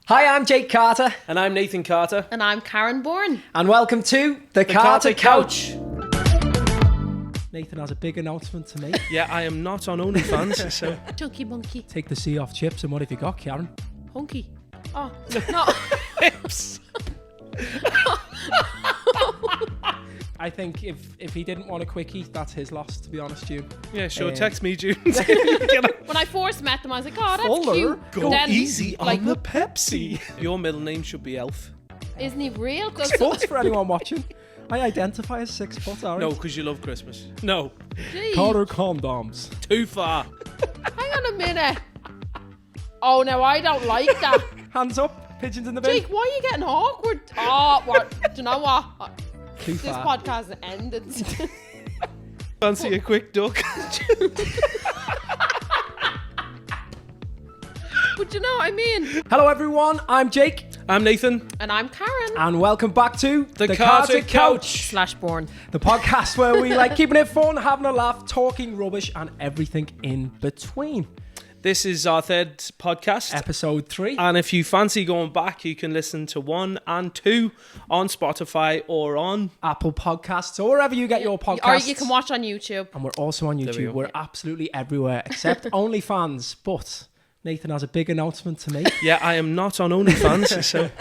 Hi, I'm Jake Carter. And I'm Nathan Carter. And I'm Karen Bourne. And welcome to The Carter Couch. Nathan has a big announcement to make. Yeah, I am not on OnlyFans, so... Chunky monkey. Take the C off chips, and what have you got, Karen? Hunky. Oh, no. Hips. I think if he didn't want a quickie, that's his loss, to be honest, June. Yeah, sure, text me, June. When I first met them, I was like, oh, that's Fuller. cute. Go Then, easy like, on the Pepsi. Your middle name should be Elf. Isn't he real? 'Cause 6 foot for anyone watching. I identify as 6 foot, alright? No, because you love Christmas. No, Gee, Carter condoms. too far. hang on a minute. Oh, no, I don't like that. Hands up, pigeons in the bin. Jake, why are you getting awkward? Oh, what? Do you know what? Too This far. podcast has ended. Fancy a quick duck? But you know what I mean? Hello, everyone. I'm Jake, I'm Nathan. And I'm Karen. and welcome back to The Carter Couch. /Bourne. the podcast where we like keeping it fun, having a laugh, talking rubbish, and everything in between. This is our third podcast. Episode 3. And if you fancy going back, you can listen to 1 and 2 on Spotify or on... Apple Podcasts, or wherever you get your podcasts. Or you can watch on YouTube. And we're also on we YouTube. go. We're absolutely everywhere except OnlyFans. But Nathan has a big announcement to make. Yeah, I am not on OnlyFans, so...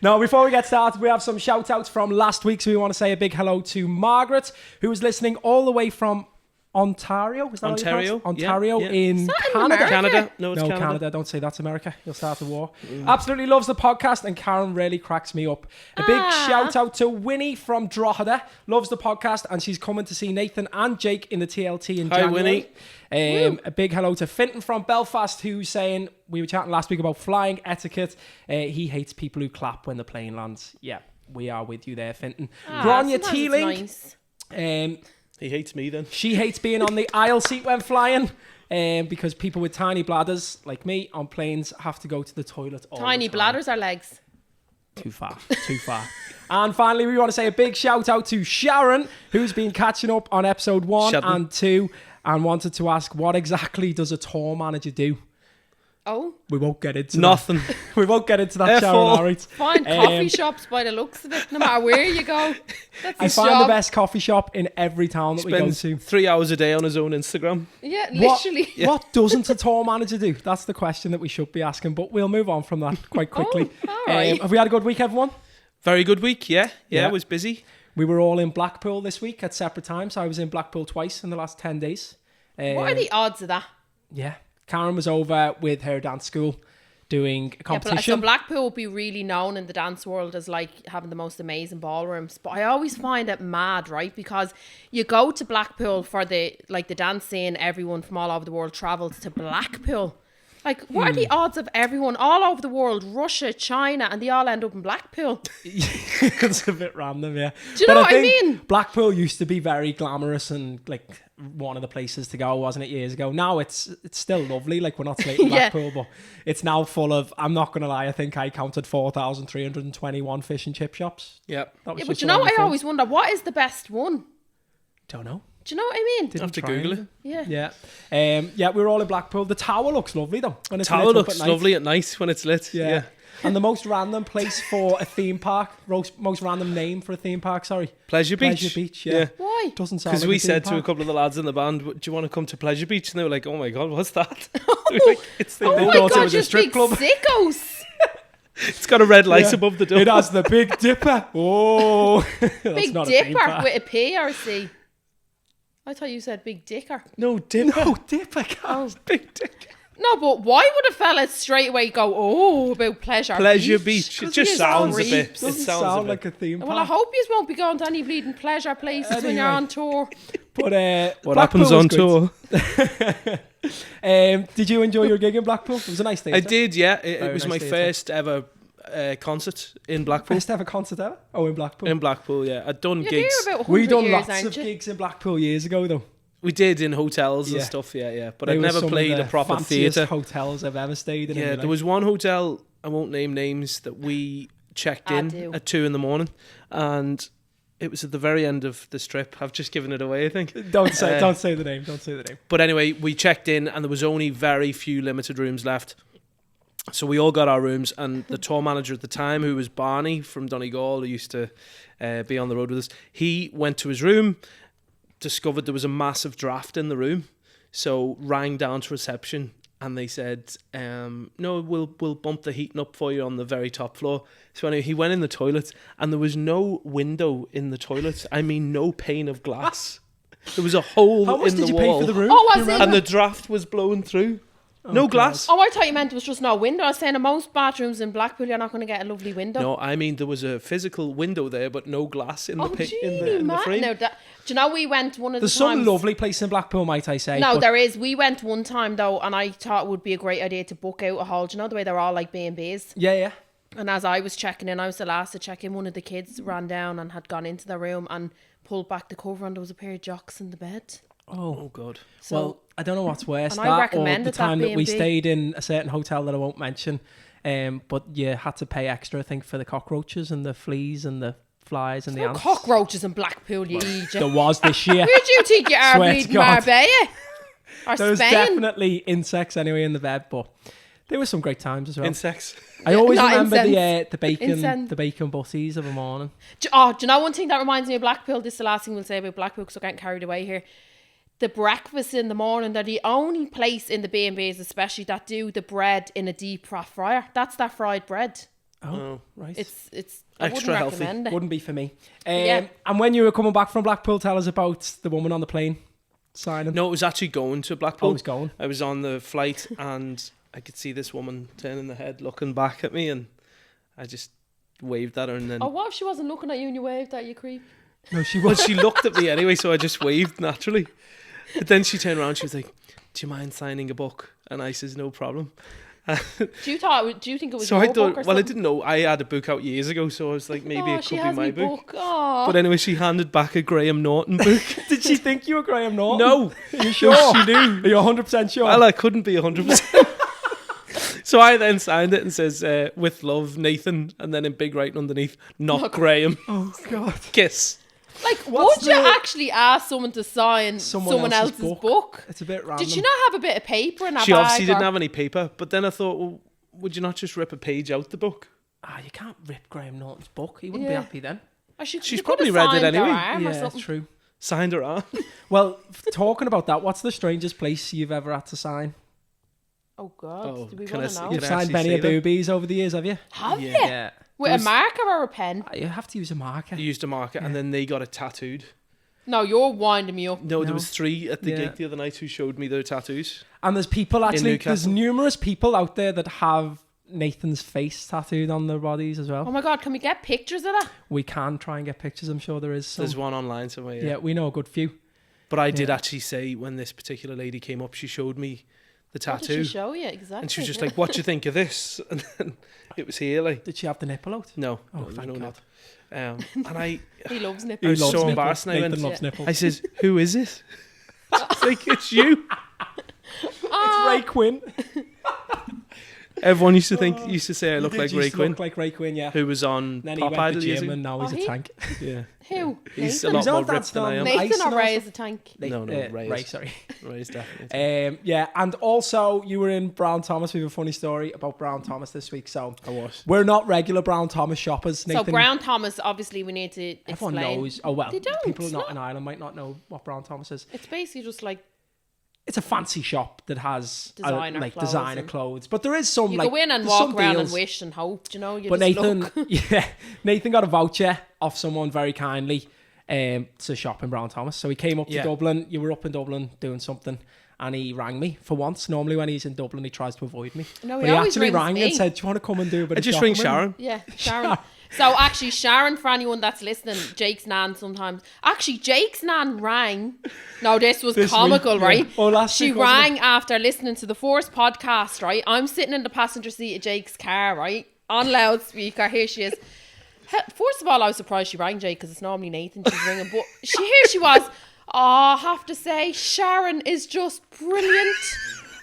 Now, before we get started, we have some shout outs from last week. So we want to say a big hello to Margaret, who was listening all the way from Ontario. Is that Ontario, how you pronounce it? Ontario yeah. in Is that in Canada. America? Canada? No, it's No, Canada. Canada. Don't say that's America. You'll start the war. Absolutely loves the podcast, and Karen really cracks me up. A big shout out to Winnie from Drogheda. Loves the podcast, and she's coming to see Nathan and Jake in the TLT in Hi, January. Winnie. A big hello to Finton from Belfast, who's saying, we were chatting last week about flying etiquette. He hates people who clap when the plane lands. Yeah, we are with you there, Finton. Grania sometimes it's Teeling. nice. He hates me then. She hates being on the aisle seat when flying, because people with tiny bladders, like me, on planes have to go to the toilet all Tiny the time. bladders are legs. Too far. And finally, we want to say a big shout out to Sharon, who's been catching up on episode 1 Sharon. and 2, and wanted to ask, what exactly does a tour manager do? Oh, We won't get into Nothing. that. We won't get into that, Sharon, F4. all right? find coffee shops by the looks of it, no matter where you go. That's I his find job. the best coffee shop in every town that we go Spends to. 3 hours a day on his own Instagram. Yeah, What, literally. what doesn't a tour manager do? That's the question that we should be asking, but we'll move on from that quite quickly. Oh, all right. Have we had a good week, everyone? Very good week, yeah. Yeah. Yeah, it was busy. We were all in Blackpool this week at separate times. I was in Blackpool twice in the last 10 days. What are the odds of that? Yeah. Karen was over with her dance school doing a Yeah, but competition. so Blackpool would be really known in the dance world as like having the most amazing ballrooms. But I always find it mad, right? Because you go to Blackpool for the dance scene, everyone from all over the world travels to Blackpool. Like, what are the odds of everyone all over the world, Russia, China, and they all end up in Blackpool? It's a bit random, yeah. Do you know what I think mean? Blackpool used to be very glamorous and like one of the places to go, wasn't it, years ago? Now it's still lovely. Like, we're not slating Yeah. Blackpool, but it's now full of, I'm not going to lie, I think I counted 4,321 fish and chip shops. Yeah. That was Yeah, but just you know, around the I front. always wonder, what is the best one? Don't know. Do you know what I mean? Didn't Have to try Google anything. it. Yeah. Yeah, we were all in Blackpool. The tower looks lovely though. When it's Tower lit up looks at night. lovely at night when it's lit. Yeah. And the most random place for a theme park, most random name for a theme park, sorry. Pleasure Beach. Pleasure Beach, yeah. Why? Doesn't sound Because like we a theme said to a park. couple of the lads in the band, do you want to come to Pleasure Beach? And they were like, oh my God, what's that? They were like, it's, the, Oh They my thought it God, was a you strip big club. sickos. it's got a red light Yeah. above the door. It has the Big Dipper. Oh, that's Big not a theme Dipper park. with a P or a C. I thought you said Big Dicker. No, Dipper. No, Dipper. God. Big dick. No, but why would a fella straight away go, oh, about Pleasure Beach. It 'Cause just is sounds a creeps. bit. It Doesn't sounds sound a bit. like a theme Well, I park. hope you won't be going to any bleeding pleasure places when you're Anyway. on tour. But What Blackpool happens was on good. tour? Did you enjoy your gig in Blackpool? It was a nice day. I did, yeah. It Very was nice my theatre. first ever concert in Blackpool. First ever concert ever? Oh, in Blackpool. In Blackpool, yeah. I'd done You're gigs. here about 100 We done years, lots aren't of you? gigs in Blackpool years ago, though. We did in hotels Yeah. and stuff, yeah. But They I'd were never some of played the a proper fanciest theatre. hotels I've ever stayed in. Yeah, my there life. was one hotel, I won't name names, that we checked I in do. at 2 a.m. and it was at the very end of the strip. I've just given it away, I think. Don't say the name. Don't say the name. But anyway, we checked in and there was only very few limited rooms left. So we all got our rooms, and the tour manager at the time, who was Barney from Donegal, who used to be on the road with us, he went to his room, discovered there was a massive draft in the room, so rang down to reception, and they said, no, we'll bump the heating up for you on the very top floor. So anyway, he went in the toilet, and there was no window in the toilet. I mean, no pane of glass. There was a hole How much in did the you wall. pay for the room? Oh, Do you was it? remember? And the draft was blowing through. No God. glass. Oh, I thought you meant there was just no window. I was saying in most bathrooms in Blackpool, you're not going to get a lovely window. No, I mean, there was a physical window there, but no glass in the, Oh, gee, in the frame. no, do you know we went one of There's the some times... lovely place in Blackpool, might I say. No, but there is. We went one time though, and I thought it would be a great idea to book out a hall. Do you know the way they're all like B&Bs? Yeah. And as I was checking in, I was the last to check in. One of the kids ran down and had gone into the room and pulled back the cover, and there was a pair of jocks in the bed. Oh, God. So, Well, I don't know what's worse, And I that or the recommended that time that we B&B. stayed in a certain hotel that I won't mention, but you had to pay extra, I think, for the cockroaches and the fleas and the flies and the no ants. cockroaches in Blackpool, you idiot. There was this year. Where do you think you are, Swear to bleeding God. Marbella? Or There was Spain? definitely insects anyway in the bed, but there were some great times as well. Insects. I always Not remember incense. the bacon Incense. the bacon butties of a morning. Do you know one thing that reminds me of Blackpool? This is the last thing we'll say about Blackpool because we're getting carried away here. The breakfast in the morning, they're the only place in the B&Bs especially that do the bread in a deep fat fryer. That's that fried bread. Oh, right. It's Extra I wouldn't healthy. recommend it. Wouldn't be for me. Yeah. And when you were coming back from Blackpool, tell us about the woman on the plane signing. No, it was actually going to Blackpool. Oh, it was going. I was on the flight, and I could see this woman turning the head, looking back at me, and I just waved at her, and then... Oh, what if she wasn't looking at you and you waved at you, creep? No, she Well, was. she looked at me anyway, so I just waved naturally. But then she turned around, she was like, do you mind signing a book? And I says, no problem. Do you think it was So your I book thought, or well, I something? didn't know. I had a book out years ago, so I was like, maybe it she could be has my me book. Oh. But anyway, she handed back a Graham Norton book. Did she think you were Graham Norton? No. Are you sure? She knew. Are you 100% sure? Well, I couldn't be 100%. So I then signed it and says, with love, Nathan, and then in big writing underneath, not Graham. oh, God. Kiss. Like, What's would you the- actually ask someone to sign Someone else's else's book? It's a bit random. Did she not have a bit of paper in her She bag? obviously didn't or- have any paper, but then I thought, well, would you not just rip a page out the book? You can't rip Graham Norton's book. He wouldn't Yeah. be happy then. Or She's you could probably have read it signed her anyway. arm or Yeah, something. that's true. Signed her arm. Well, talking about that, what's the strangest place you've ever had to sign? Oh, God. Oh, Do we can I want s- to know? can You've I signed actually many say of that? boobies over the years, have you? Have you? Yeah. With There's- a marker or a pen? You have to use a marker. You used a marker, and then they got it tattooed. No, you're winding me up. No, there No. was 3 at the Yeah. gig the other night who showed me their tattoos. And there's people actually, there's Newcastle. numerous people out there that have Nathan's face tattooed on their bodies as well. Oh my God, can we get pictures of that? We can try and get pictures, I'm sure there is some. There's one online somewhere. Yeah, we know a good few. But I did actually say when this particular lady came up, she showed me the What did tattoo, she show you? Exactly. and she was just like, "What do you think of this?" And then it was here, like, Did she have the nipple out? no, Oh, no, there's thank no God. nip. And I He loves I nipples. was so nipples. embarrassed, and I Nathan went, loves nipples. I says, "Who is it?" It's like, "It's you." It's Ray Quinn. Everyone used to say I look like Ray Quinn, Look like Ray Quinn, yeah. who was on Then he Pop went to Idol years gym ago. and now he's Oh, a he- tank. Yeah, Who? he's a Nathan? lot He's more on that ripped than I am. Nathan Nathan or or Ray something? is a tank? No, Ray Ray, is. sorry. Ray's definitely. Yeah, and also you were in Brown Thomas. We have a funny story about Brown Thomas this week. So I was. we're not regular Brown Thomas shoppers. Nathan, So Brown Thomas, obviously, we need to everyone explain. knows. Oh well, They don't, people it's not not- in Ireland might not know what Brown Thomas is. It's basically just like It's a fancy shop that has Designer like clothes designer and- clothes, but there is some you like go in and there's walk some around deals. and wish and hope. You know, you But just Nathan, look. yeah, Nathan got a voucher off someone very kindly to shop in Brown Thomas. So he came up to Yeah. Dublin. You were up in Dublin doing something, and he rang me for once. Normally, when he's in Dublin, he tries to avoid me. No, But he always actually rings rang me. and said, "Do you want to come and do a bit I of just shopping ring with me?" Sharon. Yeah, Sharon. So actually, Sharon, for anyone that's listening, Jake's nan sometimes. Actually, Jake's nan rang. No, this was This comical, week, yeah. right? Oh, last she week, wasn't rang after listening to the first podcast, right? I'm sitting in the passenger seat of Jake's car, right? On loudspeaker. Here she is. First of all, I was surprised she rang Jake because it's normally Nathan she's ringing. But here she was. Oh, I have to say, Sharon is just brilliant.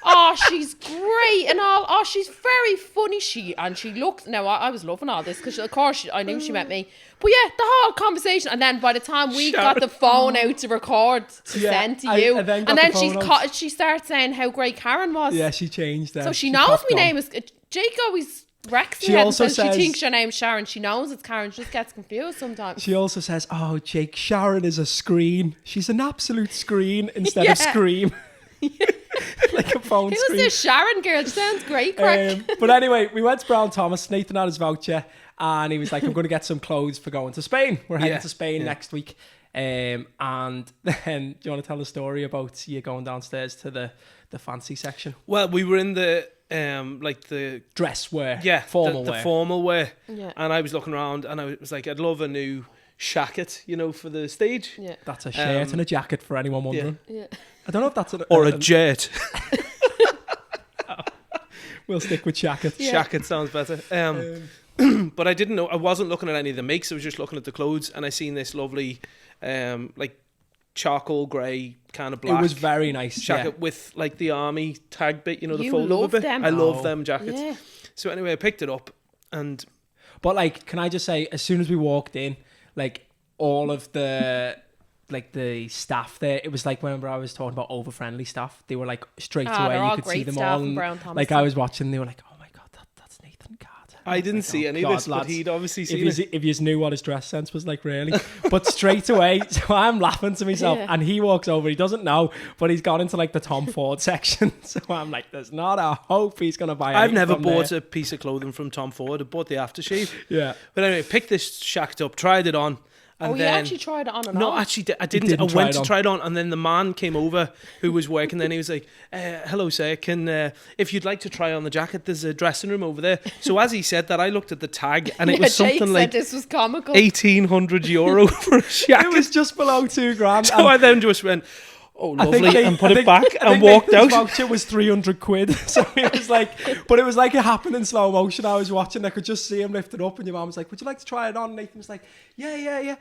Oh, she's great and all. Oh, she's very funny. She looks. Now I was loving all this because of course I knew she met me. But yeah, the whole conversation, and then by the time we got the phone out to record to Yeah, send to you, and then and then got the phone out. she starts saying how great Karen was. Yeah, she changed. So she She knows popped my on. name is. Jake always wrecks She me also and says- she thinks your name's Sharon. She knows it's Karen. She just gets confused sometimes. She also says, "Oh, Jake, Sharon is a screen. She's an absolute screen instead of Yeah. scream." Like a phone Who's screen. this Sharon girl? She sounds great, crack. But anyway, we went to Brown Thomas. Nathan had his voucher, and he was like, "I'm going to get some clothes for going to Spain. We're heading Yeah, to Spain yeah. next week." And then, do you want to tell the story about you going downstairs to the fancy section? Well, we were in the like the Dress wear, formal wear. the formal wear, Yeah. and I was looking around and I was like, I'd love a new shacket, for the stage. Yeah. That's a shirt and a jacket for anyone wondering. Yeah. I don't know if that's Or a jet. We'll stick with jacket. Yeah. Shacket sounds better. But I didn't know. I wasn't looking at any of the makes. I was just looking at the clothes, and I seen this lovely, like charcoal grey kind of black. It was very nice. jacket Yeah. with like the army tag bit. The You fold over love bit. them. I love Oh. them jackets. Yeah. So anyway, I picked it up, and But like, can I just say, as soon as we walked in, like all of the staff there, it was like whenever I was talking about over friendly staff, they were like straight Ah, away they're you all could see great them staff all. in And, Brown Thomas. like I was watching, they were like, "Oh my god, that's Nathan Carter." I didn't see any of this, but he'd obviously seen it. If you knew what his dress sense was like, really. But straight away, so I'm laughing to myself, Yeah. and he walks over. He doesn't know, but he's gone into like the Tom Ford section. So I'm like, there's not a hope he's gonna buy. I've anything never from bought there. a piece of clothing from Tom Ford. I bought the aftershave. Yeah. But anyway, picked this shacket up, tried it on, and Oh, you then actually tried it on and no, on? actually, I didn't. didn't I try went it to on. try it on, and then the man came over who was working. Then he was like, "Hello, sir. Can if you'd like to try on the jacket, there's a dressing room over there." So as he said that, I looked at the tag, and it was Jake something said like this was comical. €1,800 for a It jacket. was just below £2,000. So I then just went, "Oh, I lovely," think and put it back I and think walked Nathan's out. voucher was 300 quid. So it was like, but it was like it happened in slow motion. I was watching, I could just see him lift it up, and your mum was like, "Would you like to try it on?" And Nathan was like, yeah.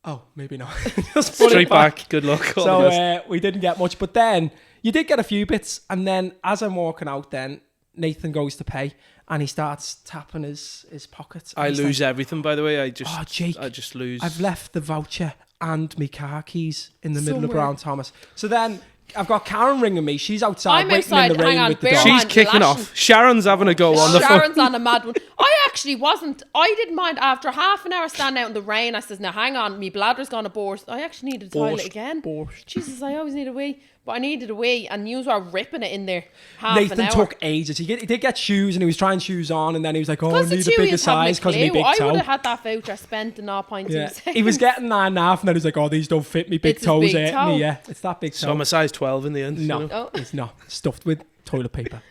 Oh, maybe not. Just put it Straight back. Good luck. All the best. So we didn't get much, but then you did get a few bits, and then as I'm walking out, then Nathan goes to pay, and he starts tapping his pockets. and I he's lose like, everything, by the way. I Jake, just lose. I've left the voucher and my car keys in the middle of Somewhere. Brown Thomas. So then I've got Karen ringing me. She's outside I'm waiting outside, in the hang rain on, with the bear dog. in She's mind, kicking lashing. off. Sharon's having a go on the phone. Sharon's on a mad one. I actually wasn't. I didn't mind after half an hour standing out in the rain. I says, "Now hang on, me bladder's gonna burst." I actually needed a toilet Burst, again. burst. Jesus, I always need a wee, but I needed a wee, and you were ripping it in there. Half an Nathan hour. took ages. He did get shoes, and he was trying shoes on, and then he was like, "Oh, I Because the need two a of bigger yous haven't a size because of my clue. big I toe." would have had that voucher spent in 0.2 Yeah. seconds. He was getting 9.5, and then he was like, "Oh, these don't fit me big It's his toes." big toe. Me, yeah, it's that big So toe. I'm a size 12 in the end. No, you know? Oh. it's not stuffed with toilet paper.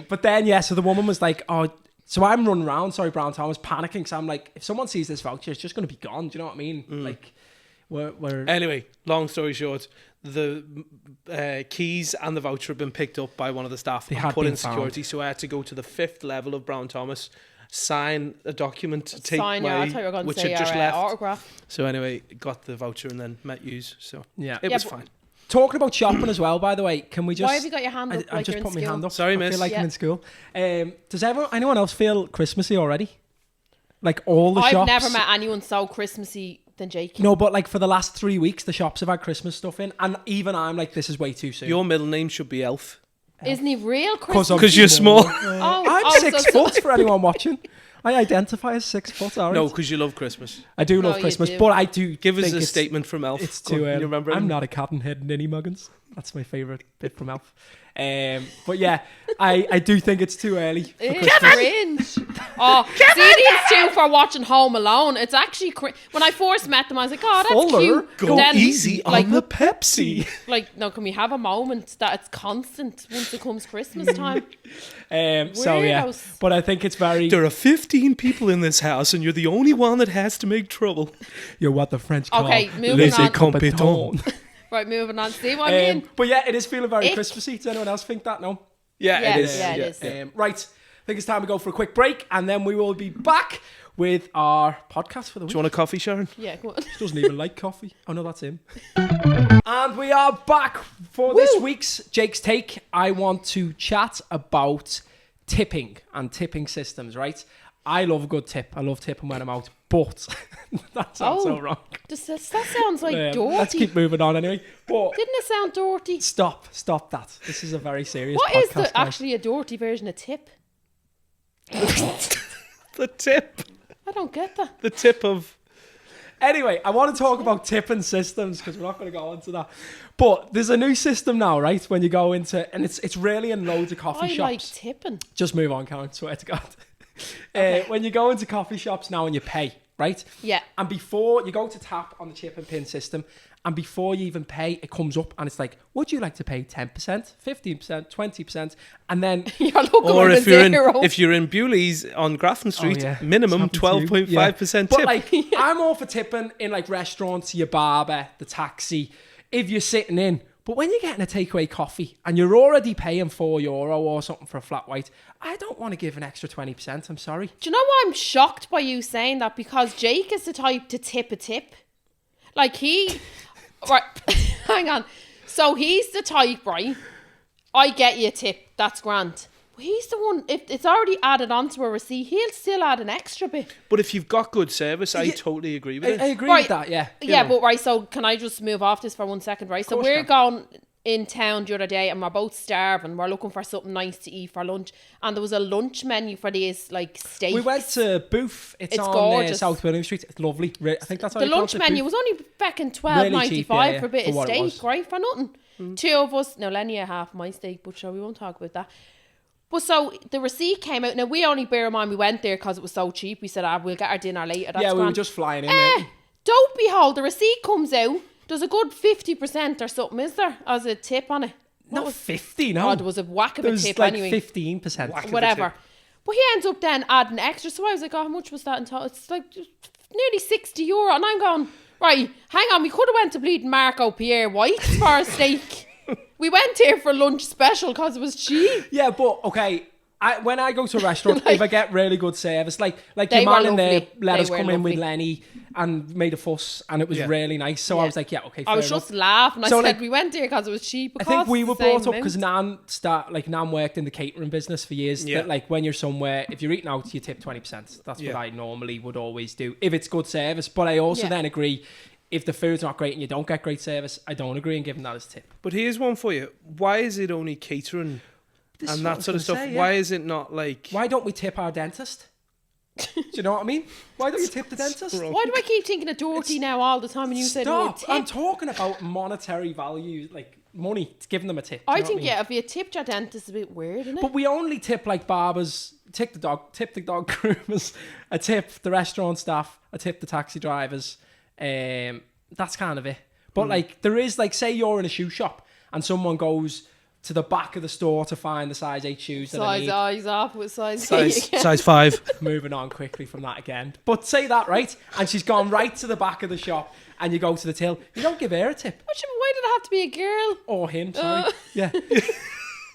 But then, yeah, so the woman was like, "Oh," so I'm running around, Brown Thomas, panicking. So I'm like, if someone sees this voucher, it's just going to be gone. Do you know what I mean? Like, we're Anyway, long story short, the keys and the voucher have been picked up by one of the staff They and had put been in security. So I had to go to the 5th level of Brown Thomas, sign a document to take Sign your, I thought you were going to which say had just your left. autograph. So anyway, got the voucher and then met yous. So yeah. it Yeah, was but- fine. Talking about shopping as well, by the way, can we just? Why have you got your hand up I like just you're put in my school? hand up. Sorry, I miss. feel like Yeah. I'm in school. Does anyone else feel Christmassy already? Like all the I've shops. never met anyone so Christmassy than Jake. No, but like for the last 3 weeks, the shops have had Christmas stuff in, and even I'm like, this is way too soon. Your middle name should be Elf. Isn't he real I'm Christmas? Because you're small. Oh, I'm oh, 6 so- foot for anyone watching. I identify as 6 foot. All right. No, because you love Christmas. I do No, love you Christmas, do. but I do Give us think a it's- statement from Elf. It's Go on, too. you remember? I'm not a cat and head ninny muggins. That's my favourite bit from Elf. But yeah, I do think it's too early for It's Christmas. cringe. Oh, see these two for watching Home Alone. It's actually when I first met them, I was like, "Oh, that's Fuller, cute." Go Then, easy like, on the Pepsi. Like, no, can we have a moment that it's constant once it comes Christmas time? So yeah, Weirdos. but I think it's very. There are 15 people in this house, and you're the only one that has to make trouble. You're what the French call Okay, moving Laissez on. compétent. Right, moving on. See what I mean? But yeah, it is feeling very Ick. Christmassy. Does anyone else think that? No. Yeah, Yeah, it is. yeah, it is. Right. I think it's time to go for a quick break, and then we will be back with our podcast for the week. Do you want a coffee, Sharon? Yeah, go on. He doesn't even like coffee. Oh no, that's him. And we are back for this week's Jake's Take. I want to chat about tipping and tipping systems, right? I love a good tip. I love tipping when I'm out, but that sounds so wrong. That sounds like dirty. Let's keep moving on anyway. But Didn't it sound dirty? stop that. This is a very serious What podcast. is guys. actually a dirty version of tip? The tip. I don't get that. The tip of... Anyway, I want to talk about tipping systems because we're not going to go into that. But there's a new system now, right? When you go into, and it's really in loads of coffee I shops. like tipping. Just move on, Karen. Swear to God. Okay. When you go into coffee shops now and you pay, right? Yeah. And before you go to tap on the chip and pin system, and before you even pay, it comes up and it's like, would you like to pay 10%, 15%, 20%? And then, You're looking Or at if a you're in zero. if you're in Bewley's on Grafton Street, yeah. minimum It's happened to you. 12.5% tip. But like, I'm all for tipping in like restaurants, your barber, the taxi, if you're sitting in. But when you're getting a takeaway coffee and you're already paying €4 or something for a flat white, I don't want to give an extra 20%. I'm sorry. Do you know why I'm shocked by you saying that? Because Jake is the type to tip a tip. Like right, hang on. So he's the type, right? I get you a tip, that's grand. But he's the one, if it's already added onto a receipt, he'll still add an extra bit. But if you've got good service, I Yeah. totally agree with I it. agree Right. with that, yeah. Yeah, but right, so can I just move off this for 1 second, right? So course we're you going in town the other day and we're both starving. We're looking for something nice to eat for lunch. And there was a lunch menu for these, like, steaks. We went to Booth. It's on gorgeous. South William Street. It's lovely. I think that's how the you lunch pronounce it, menu Booth. was only fucking $12.95 cheap, yeah, for a bit for of what it steak, was. right? For nothing. Two of us, now Lenny had half my steak, but sure, we won't talk about that. But so the receipt came out. Now we only, bear in mind, we went there because it was so cheap. We said, we'll get our dinner later. That's Yeah, we were grand. just flying in. weren't we? Don't behold, the receipt comes out. There's a good 50% or something, is there, as a tip on it? Not 50, no. Oh, there was a whack of There a was tip like anyway. 15%. Whack. Whatever. tip. But he ends up then adding extra. So I was like, oh, how much was that in total? It's like nearly €60. And I'm going, right, hang on, we could have went to bleeding Marco Pierre White for a steak. We went here for lunch special because it was cheap. Yeah, but okay. When I go to a restaurant, if I get really good service, like They your man were in there lovely. let They us were come in with lovely. Lenny and made a fuss, and it was Yeah. really nice. So I was like, yeah, okay. I was fair enough. just laughing. I So, said like, we went here because it was cheap. I think we were brought up because amount. Nan worked in the catering business for years. Yeah. That like when you're somewhere, if you're eating out, you tip 20%. That's Yeah. what I normally would always do if it's good service. But I also Yeah. then agree if the food's not great and you don't get great service, I don't agree in giving that as tip. But here's one for you. Why is it only catering This is and what I that was sort of gonna stuff? say, yeah. Why is it not like... Why don't we tip our dentist? Do you know what I mean? Why don't you tip the dentist? Why do I keep thinking of Dorothy now all the time when you say the word Stop! I'm tip? talking about monetary value, like money. It's giving them a tip. Do I you know think, what mean? yeah, if you tipped your dentist, it's a bit weird, isn't it? But we only tip like barbers, tip the dog groomers, I tip the restaurant staff, I tip the taxi drivers. That's kind of it. But like there is like, say you're in a shoe shop and someone goes to the back of the store to find the size 8 shoes that I size need. eyes off with size Size 5. Moving on quickly from that again. But say that, right? And she's gone right to the back of the shop and you go to the till. You don't give her a tip. Why did it have to be a girl? Or him, sorry. Yeah.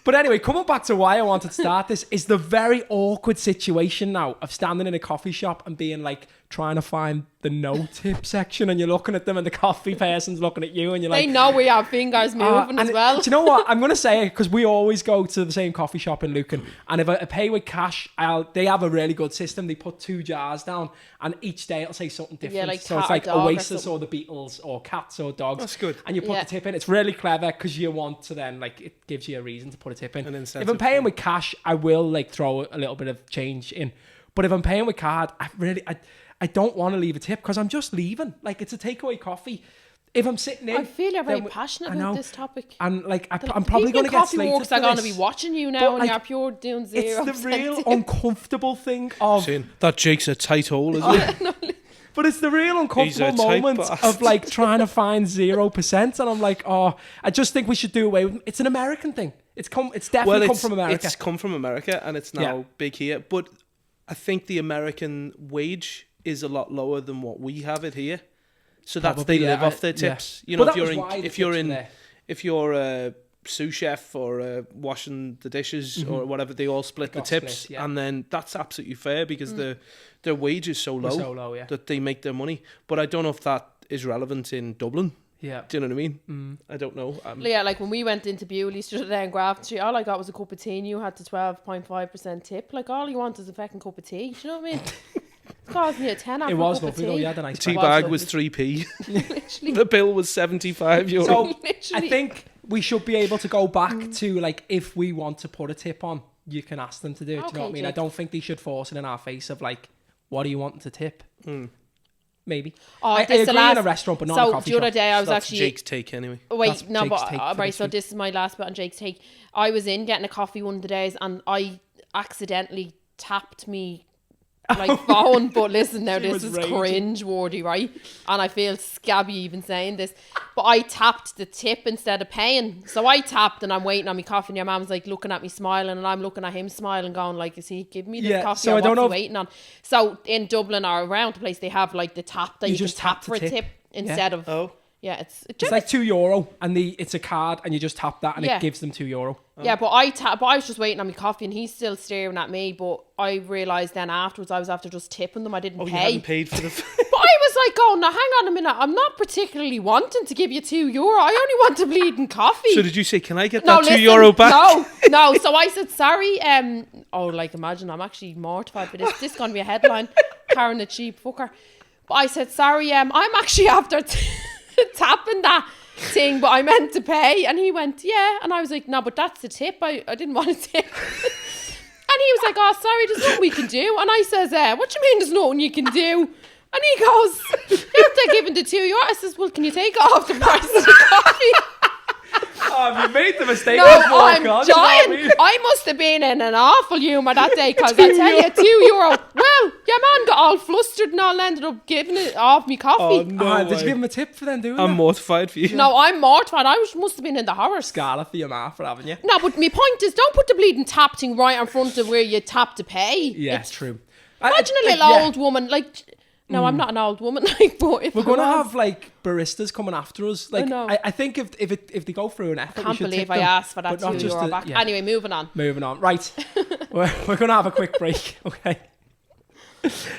But anyway, coming back to why I wanted to start this is the very awkward situation now of standing in a coffee shop and being like trying to find the no tip section and you're looking at them and the coffee person's looking at you and you're like... They know we have fingers moving as well. Do you know what? I'm going to say it because we always go to the same coffee shop in Lucan and if I pay with cash, they have a really good system. They put 2 jars down and each day it'll say something different. like so it's cat or like dog or Oasis or the Beatles or cats or dogs. That's good. And you put Yeah. the tip in. It's really clever because you want to then, like, it gives you a reason to put a tip in. An If incentive, I'm paying yeah. with cash, I will like throw a little bit of change in. But if I'm paying with card, I don't want to leave a tip because I'm just leaving. Like, it's a takeaway coffee. If I'm sitting in... I feel you're very then passionate I about know. this topic. And like, I'm The probably people going in to get coffee slated walks for are going to this. be watching you now But, and like, you're pure doing 0%. It's the real uncomfortable thing of... Saying, that Jake's a tight hole, isn't it? But it's the real uncomfortable He's a tight moment bastard. of like trying to find 0%, and I'm like, oh, I just think we should do away with. It's an American thing. It's definitely come from America. It's come from America and it's now Yeah. big here. But I think the American wage is a lot lower than what we have it here. So that's Probably, they live yeah. off their Yeah. tips. You But know, that was why the if you're tips in were there. if you're a sous chef or washing the dishes or whatever, they all split the got tips, split, yeah. and then that's absolutely fair because their wage is so low, so low, yeah. that they make their money. But I don't know if that is relevant in Dublin. Yeah. Do you know what I mean? I don't know. Yeah, like when we went into Bewley's just down Grafton Street, all I got was a cup of tea and you had the 12.5% tip. Like, all you want is a fucking cup of tea. Do you know what I mean? It's costing you a tenner It for was a cup of lovely, tea. though. You had a nice Tea was bag lovely. was 3p. Literally. The bill was €75. So I Literally. think we should be able to go back to like if we want to put a tip on, you can ask them to do it. Do you know Okay, what I mean? I Jake. don't think they should force it in our face of like, what do you want to tip? Maybe. Oh, I this the agree in last- a restaurant, but not so in a coffee the other shop. day I was That's actually Jake's take anyway. wait That's no, Jake's but take for right. this So week. this is my last bit on Jake's take. I was in getting a coffee one of the days, and I accidentally tapped me like phone. But listen, now She this was is raging. cringe-worthy, right? And I feel scabby even saying this. But I tapped the tip instead of paying. So I tapped, and I'm waiting on my coffee, and your mum's like looking at me smiling, and I'm looking at him smiling, going like, "Is he giving me this Yeah, coffee? so or I don't what's he know if- waiting on?" So in Dublin or around the place, they have like the tap that You you, can just tap tap for the a tip. tip instead of. Oh. Yeah, It's like €2, and it's a card, and you just tap that, and Yeah. it gives them €2. Yeah, but I was just waiting on my coffee, and he's still staring at me. But I realised then afterwards I was after just tipping them. I didn't Oh, you pay. hadn't paid for the... But I was like, "Oh, now hang on a minute. I'm not particularly wanting to give you €2. I only want a bleeding coffee." So did you say, can I get No, that listen, €2 back? No. So I said, "Sorry." Oh, like imagine I'm actually mortified for this. This is gonna be a headline. Karen the cheap fucker. But I said, "Sorry. I'm actually after tapping that thing, but I meant to pay." And he went, "Yeah." And I was like, "No, but that's the tip. I didn't want to tip." And he was like, "Oh, sorry, there's nothing we can do." And I says, "What do you mean there's nothing you can do?" And he goes, "After giving the €2," I says, "Well, can you take it off the price of the coffee?" Oh, you made the mistake. No, of walk I'm on, you know what I dying. mean? I must have been in an awful humour that day, because I tell you, €2. Well, your man got all flustered and all ended up giving it off me coffee. Oh, no Did you way. give him a tip for them doing I'm that? mortified for you. No, I'm mortified. Must have been in the horror. Scarlet for your ma for having you. No, but my point is, don't put the bleeding tap thing right in front of where you tap to pay. Yeah, It's- true. Imagine a little old woman, like... No, I'm not an old woman, like, but if We're I gonna was- have like baristas coming after us. Like, know. I think if they go through an effort, we can't should believe tip I them, asked for that but not just €2 to- back. yeah. Anyway, moving on. Moving on. Right. we're going to have a quick break. Okay.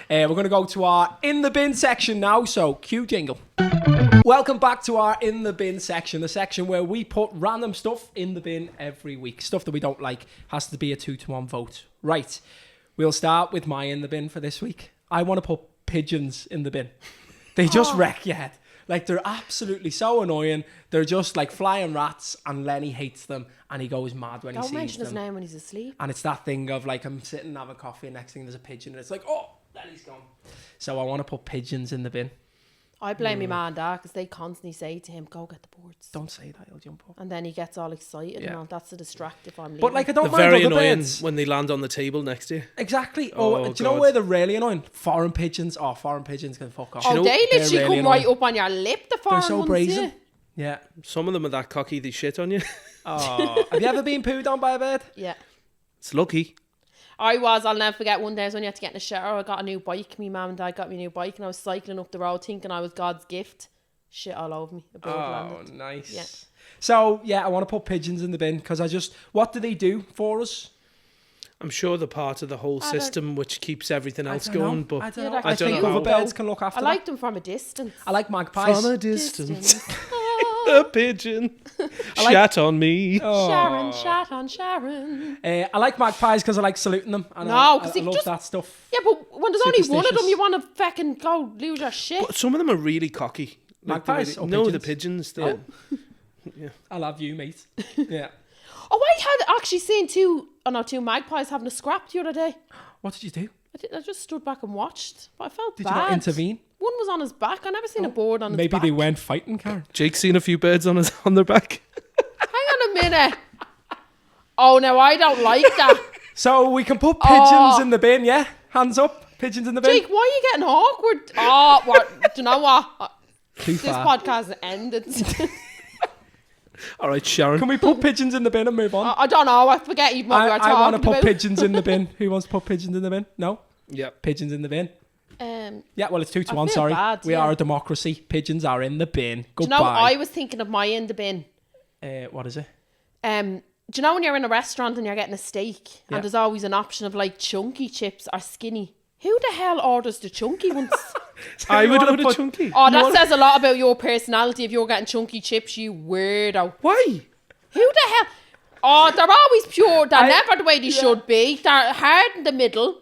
We're going to go to our In the Bin section now. So, cue jingle. Welcome back to our In the Bin section, the section where we put random stuff in the bin every week. Stuff that we don't like has to be a 2-1 vote. Right. We'll start with my In the Bin for this week. I want to put pigeons in the bin. They just wreck your head. Like, they're absolutely so annoying. They're just like flying rats, and Lenny hates them, and he goes mad when he Don't sees mention his them. name when he's asleep. And it's that thing of like, I'm sitting having coffee, and next thing there's a pigeon, and it's like, oh, Lenny's gone. So I want to put pigeons in the bin. I blame my man and dad, because they constantly say to him, "Go get the birds." Don't say that, he'll jump up. And then he gets all excited Yeah. and all. That's to distract if I'm leaving. But like, I don't They're mind very other annoying birds. when they land on the table next to you. Exactly. Oh, Oh, do you know God. where they're really annoying? Foreign pigeons. Oh, foreign pigeons can fuck off. oh, know, they they're literally really come right annoying. up on your lip, the They're foreign so ones, brazen. Yeah. Some of them are that cocky they shit on you. Oh, have you ever been pooed on by a bird? Yeah. It's lucky. I'll never forget one day I was only had to get in the shower. I got a new bike. My mum and dad got me a new bike, and I was cycling up the road thinking I was God's gift. Shit all over me. A bird Oh, landed. nice. Yeah. So, yeah, I want to put pigeons in the bin because what do they do for us? I'm sure they're part of the whole don't- system which keeps everything else I don't know. going, but I don't Yeah, know. that I could think be other cool. birds can look after I like them from a distance. that. I like magpies. from a distance, Distance. a pigeon like- shat on me. Oh. Sharon, shat on Sharon. I like magpies because I like saluting them. And No, I 'cause you love just- that stuff. Yeah, but when there's only one of them, Superstitious. you want to fucking go lose your shit. But some of them are really cocky. Like the way Magpies they- or no, the pigeons? pigeons. Though. I love you, mate. Yeah. Oh, I had actually seen two magpies having a scrap the other day. What did you do? I just stood back and watched, but I felt Did bad. you not intervene? One was on his back. I never seen a bird on his Maybe back. they weren't fighting, Karen. Jake's seen a few birds on their back. Hang on a minute. Oh, no, I don't like that. So we can put pigeons in the bin, yeah? Hands up. Pigeons in the bin. Jake, why are you getting awkward? Oh, what? Do you know what? Too This far. podcast ended. All right, Sharon. Can we put pigeons in the bin and move on? I don't know. I forget even what we were I talking want to put about. pigeons in the bin. Who wants to put pigeons in the bin? No? Yeah. Pigeons in the bin. Um, Yeah, well, it's 2-1, feel sorry. bad, We yeah. are a democracy. Pigeons are in the bin. do you Goodbye. know, I was thinking of my in the bin. What is it? Do you know when you're in a restaurant and you're getting a steak Yeah. and there's always an option of like chunky chips or skinny? Who the hell orders the chunky ones? I You would wanna order put- chunky. Oh, that says a lot about your personality if you're getting chunky chips, you weirdo. Why? Who the hell? Oh, they're always pure. They're I- never the way they should be. They're hard in the middle.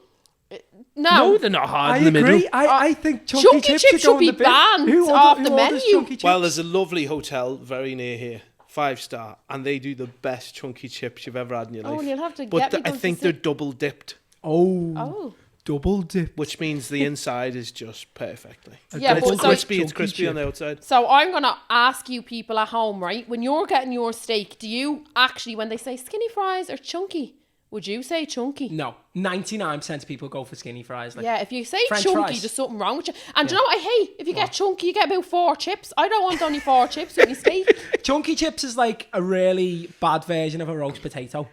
No, they're not hard I in the agree. middle. I think chunky chips should go in be the bin. banned Who off who the orders menu. chunky chips? Well, there's a lovely hotel very near here. 5-star, and they do the best chunky chips you've ever had in your life. and you'll have to but get me I them think to they're see. double dipped, Oh. Double dip. which means the inside is just perfectly. Yeah, And it's but so- crispy. It's chunky crispy on chip. the outside. So I'm going to ask you people at home, right? When you're getting your steak, do you actually, when they say skinny fries or chunky, would you say chunky? No, 99% of people go for skinny fries. Like, Yeah, if you say French chunky, fries. there's something wrong with you. And do you know what I hate? If you get chunky, you get about 4 chips. I don't want only 4 chips with my steak. Chunky chips is like a really bad version of a roast potato.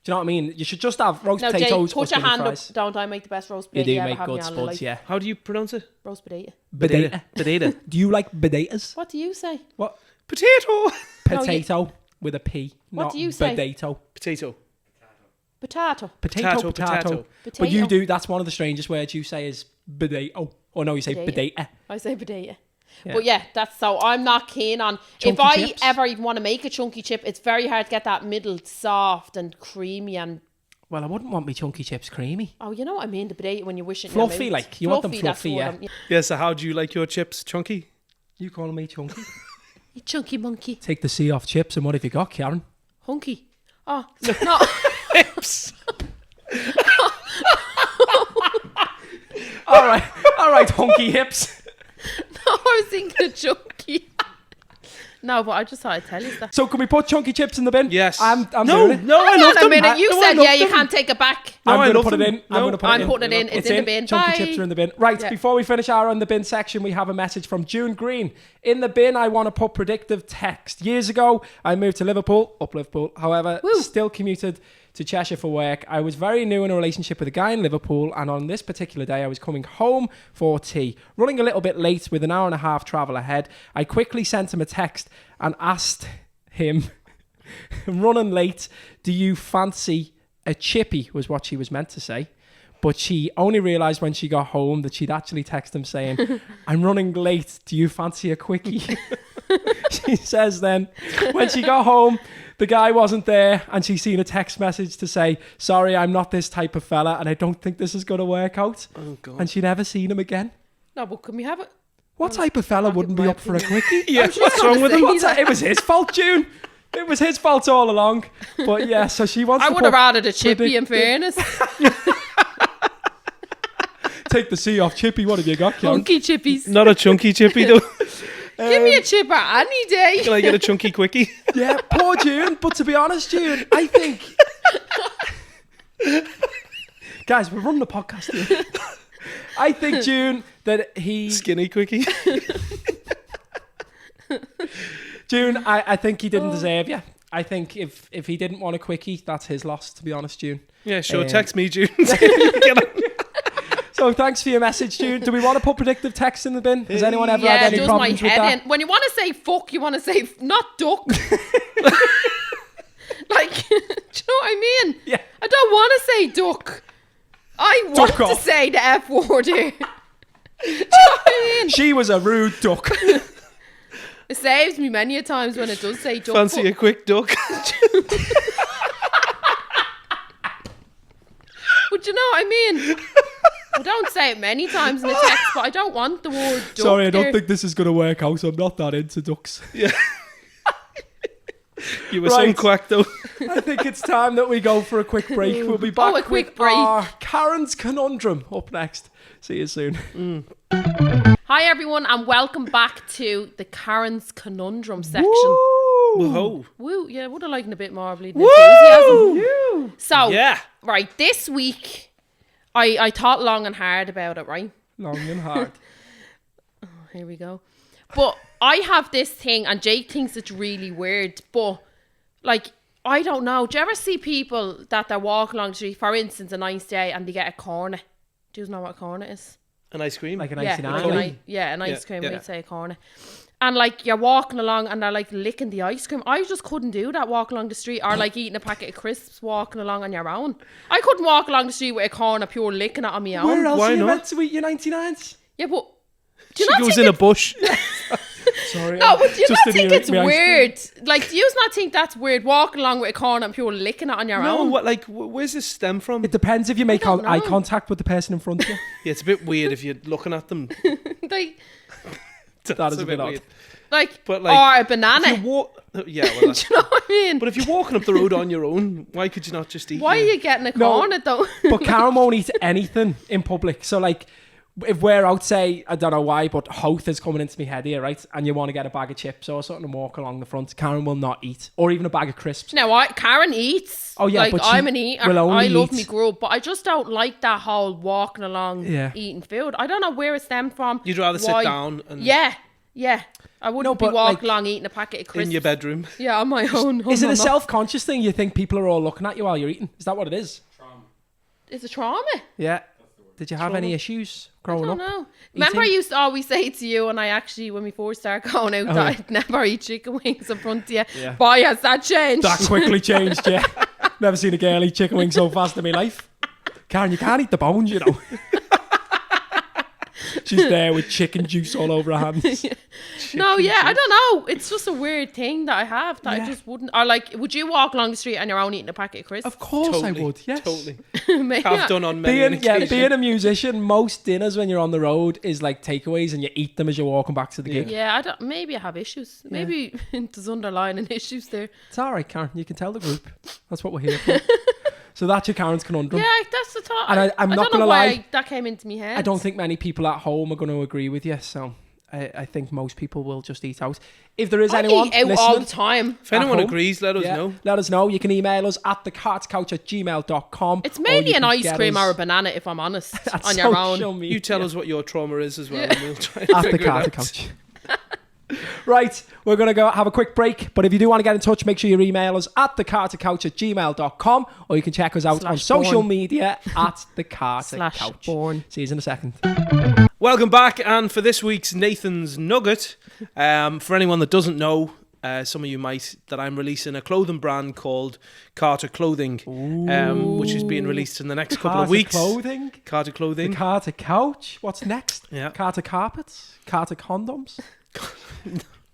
Do you know what I mean? You should just have roast Now, Jake, potatoes or put your skinny hand fries. up. Don't I make the best roast You potato do you ever make have in good your spuds, life? yeah. How do you pronounce it? Roast potato. Potato. Potato. Do you like potatoes? What do you say? What? Potato. Potato with a P. What not do you say? Potato. Potato. Potato. Potato. Potato. But you Potato. do. That's one of the strangest words you say is potato. Or no, you say Potato. potato. I say potato. Yeah. But yeah, that's so I'm not keen on Chunky if I chips? ever even want to make a chunky chip, it's very hard to get that middle soft and creamy and Well, I wouldn't want my chunky chips creamy. oh, you know what I mean, the potato when you wish it in Fluffy, your mouth. like, you want them that's fluffy, what yeah. I'm- Yeah, so how do you like your chips? Chunky? You calling me chunky? You chunky monkey. Take the C off chips and what have you got, Karen? Hunky. Oh, no. Chips. all right, hunky hips. No, I was thinking of chunky. No, but I just thought I'd tell you that. So can we put chunky chips in the bin? Yes. I'm no, doing it. no, I Hang love on a them. minute. You No, I said, love yeah, you them. can't take it back. No, I'm I going to love put it them. in. I'm No, going to put I'm it in. putting it in. It's in the bin. Chunky Bye. chips are in the bin. Right, Yeah. before we finish our on the bin section, we have a message from June Green. In the bin, I want to put predictive text. Years ago, I moved to Liverpool, up Liverpool. However, Woo. still commuted to Cheshire for work. I was very new in a relationship with a guy in Liverpool, and on this particular day, I was coming home for tea. Running a little bit late with an hour and a half travel ahead, I quickly sent him a text and asked him, I'm running late, do you fancy a chippy, was what she was meant to say. But she only realised when she got home that she'd actually text him saying, I'm running late, do you fancy a quickie? She says then, when she got home, the guy wasn't there and she seen a text message to say, sorry, I'm not this type of fella and I don't think this is going to work out. Oh, God. And she never seen him again. No, but can we have it? What type of fella wouldn't be up for a quickie? Yeah, what's wrong with them? It was his fault, June. It was his fault all along. But yeah, so she wants I to would have put- rather the chippy, in fairness. take the C off chippy. What have you got, Karen? Hunky chippies. Not a chunky chippy, though. Give me a chipper any day. Can I get a chunky quickie? Yeah, poor June. But to be honest, June, I think... Guys, we're running the podcast here. I think, June, that he... Skinny quickie. June, I think he didn't deserve you. I think if he didn't want a quickie, that's his loss, to be honest, June. Yeah, sure. Um, Text me, June. Get on. So thanks for your message, June. Do we want to put predictive text in the bin? Has anyone ever Yeah, had it any does my problems with head that? in. When you want to say fuck, you want to say not duck. Like, do you know what I mean? Yeah. I don't want to say duck. I want Duck to off. say the F word here. Do you know what I mean? She was a rude duck. It saves me many a times when it does say duck. Fancy but- a quick duck. But you know what I mean? I don't say it many times in the text, but I don't want the word duck. Sorry, I don't there. think this is going to work out. I'm not that into ducks. Yeah. You were Right. so quack, though. I think it's time that we go for a quick break. We'll be back a quick with break. our Karen's Conundrum up next. See you soon. Hi everyone, and welcome back to the Karen's Conundrum section. Whoa. Woo, yeah, would have liked a bit more bleeding enthusiasm. So, Yeah. right, this week, I thought long and hard about it, right? Long and hard. Here we go. But I have this thing, and Jake thinks it's really weird, but, like, I don't know. Do you ever see people that they walk along the street, for instance, a nice day, and they get a cornet? Do you know what a cornet is? An ice cream. Like an Yeah, icy like nine. an ice Yeah, cream, yeah. we'd say a cornet. And like you're walking along and they're like licking the ice cream. I just couldn't do that, walk along the street, or like eating a packet of crisps walking along on your own. I couldn't walk along the street with a cornet pure licking it on my own. Where else Why are you not? meant to eat your 99s? Yeah, but do She you not goes think in a it's, bush. Sorry. no, but do you just not didn't think eat it's my ice cream. weird? Like, do you not think that's weird, walking along with a cornet and pure licking it on your No, own? what? Like, where's this stem from? It depends if you make don't eye know. contact with the person in front of you. Yeah, it's a bit weird if you're looking at them. Like, That is It's a bit odd. weird. like, But, like, or a If banana. you walk, Yeah, well, Do you know what I mean? but if you're walking up the road on your own, why could you not just eat? Why are you getting a corner though? But Karen won't eat anything in public. So like, if we're out, say, I don't know why, but Hoth is coming into my head here, right? And you want to get a bag of chips or something and walk along the front, Karen will not eat. Or even a bag of crisps. Now, Karen eats. Oh, yeah, like, but she I'm an eater. will only I love eat- me grub, but I just don't like that whole walking along eating food. I don't know where it stemmed from. You'd rather sit down and Yeah. I wouldn't be but, walking like, along eating a packet of crisps. in your bedroom. Yeah, on my own. Is it a No. self-conscious thing? You think people are all looking at you while you're eating? Is that what it is? Is it trauma? Yeah. Did you have any issues growing I up? don't know. Remember I used to always say to you, and I actually, when we first started going out, that I'd never eat chicken wings in front of you. Yeah. Boy, has that changed. That quickly changed, yeah. Never seen a girl eat chicken wings so fast in my life. Karen, you can't eat the bones, you know. She's there with chicken juice all over her hands. No, yeah, I don't know. It's just a weird thing that I have that I just wouldn't. Or like, would you walk along the street and you're only eating a packet of crisps? Of course Totally, I would, yes. Totally. Maybe I've done on many an occasion. Being a musician, most dinners when you're on the road is like takeaways and you eat them as you're walking back to the gig. Yeah, I don't. Maybe I have issues. Maybe there's underlying issues there. It's all right, Karen. You can tell the group. That's what we're here for. So that's your Karen's conundrum. Yeah, that's the thought. And I'm I not don't gonna know why lie, that came into my head. I don't think many people at home are going to agree with you. So I think most people will just eat out. If there is I anyone eat out listening, all the time. If anyone home, agrees, let us know. Let us know. You can email us at thecartscouch@gmail.com. It's mainly an ice cream or a a banana, if I'm honest, at on your own. social media You tell us what your trauma is as well, and we'll try and at the figure it Carter out. Couch. Right, we're going to go have a quick break. But if you do want to get in touch, make sure you email us at thecartercouch@gmail.com, or you can check us out on social media at the Carter Couch. /born. See you in a second. Welcome back, and for this week's Nathan's Nugget, for anyone that doesn't know, some of you might, that I'm releasing a clothing brand called Carter Clothing, which is being released in the next couple of weeks. Clothing. Carter Clothing. The Carter Couch. What's next? Yeah. Carter Carpets. Carter Condoms.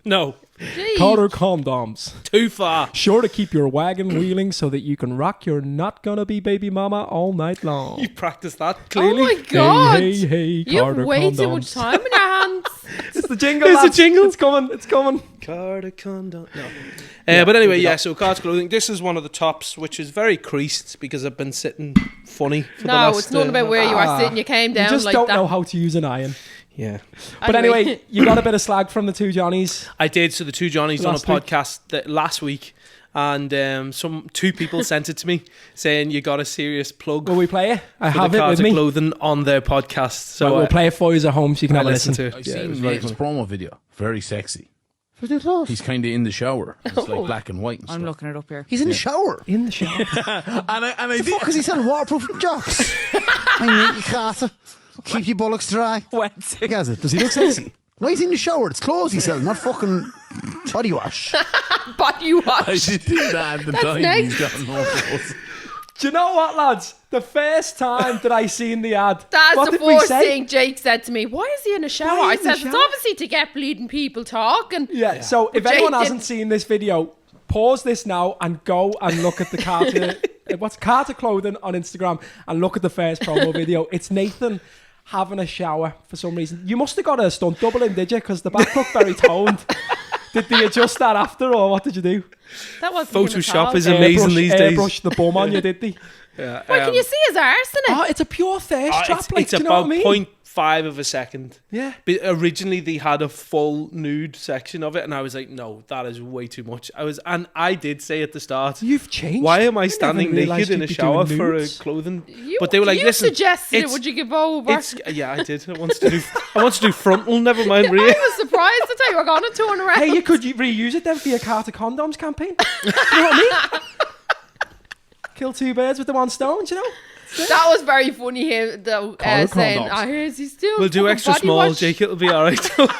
No, Gee. Carter Condoms. too far. Sure to keep your wagon wheeling so that you can rock your not gonna be baby mama all night long. You practiced that, Oh clearly. my god! Hey, You Carter have way Condoms. too much time in your hands. It's the jingle. It's the lads. jingle. It's coming. It's coming. Carter Condom. No. But anyway, yeah, so Carter Clothing. This is one of the tops, which is very creased because I've been sitting funny for the No, last... it's not about where you are sitting. You came You down just like don't that. know how to use an iron. Yeah. But anyway, you got a bit of slag from the two Johnnies. I did. So the two Johnnies Last on a week. podcast last week, and two people sent it to me saying you got a serious plug Will we play it? I for have the it with Carter me. Clothing on their podcast. So Right, we'll play it for you at home so you can have a listen. to I it. seen Nathan's promo video. Very sexy. He's kind of in the shower. It's like black and white and stuff. I'm looking it up here. He's in the shower. In the shower. And I The did. fuck is he selling waterproof jocks? I need you, Carter. Keep your bollocks dry. Wet. Look at it. Does he look sexy? No, he's in the shower. It's clothes he's selling, not fucking body wash. Body wash. I did do that at the time. next. He's got no clothes. Do you know what, lads? The first time that I seen the ad, That's what the did we first say? thing Jake said to me. Why is he in a shower? Why I in the said, it's shower? obviously to get bleeding people talking. Yeah, so if Jake anyone didn't- hasn't seen this video, pause this now and go and look at the Carter, what's Carter Clothing on Instagram, and look at the first promo video. It's Nathan having a shower for some reason. You must have got a stunt double in, did you? Because the back looked very toned. Did they adjust that after, or what did you do? That wasn't him at Photoshop all. is amazing these days. Airbrush the bum on you, did they? Yeah, Wait, can you see his arse in it? Oh, it's a pure thirst trap, it's like, it's do you know about what I mean? 0.5 of a second. Yeah. But originally they had a full nude section of it, and I was like, no, that is way too much. I did say at the start, You've changed. why am I never standing realised naked in you'd a be shower doing for a nudes. clothing? You, but they were like, you listen, suggested it. it's- Would you give over? Yeah, I did. I want to do frontal. Never mind I rear. was surprised to tell you we're going to turn around. Hey, you could reuse it then for your Carter Condoms campaign. You know what I mean? Kill two birds with the one stone, you know? That was very funny. Him though Carter saying, condoms. "I hear he's still." We'll do fucking extra body small, wash." Jake. It'll be all right. Leave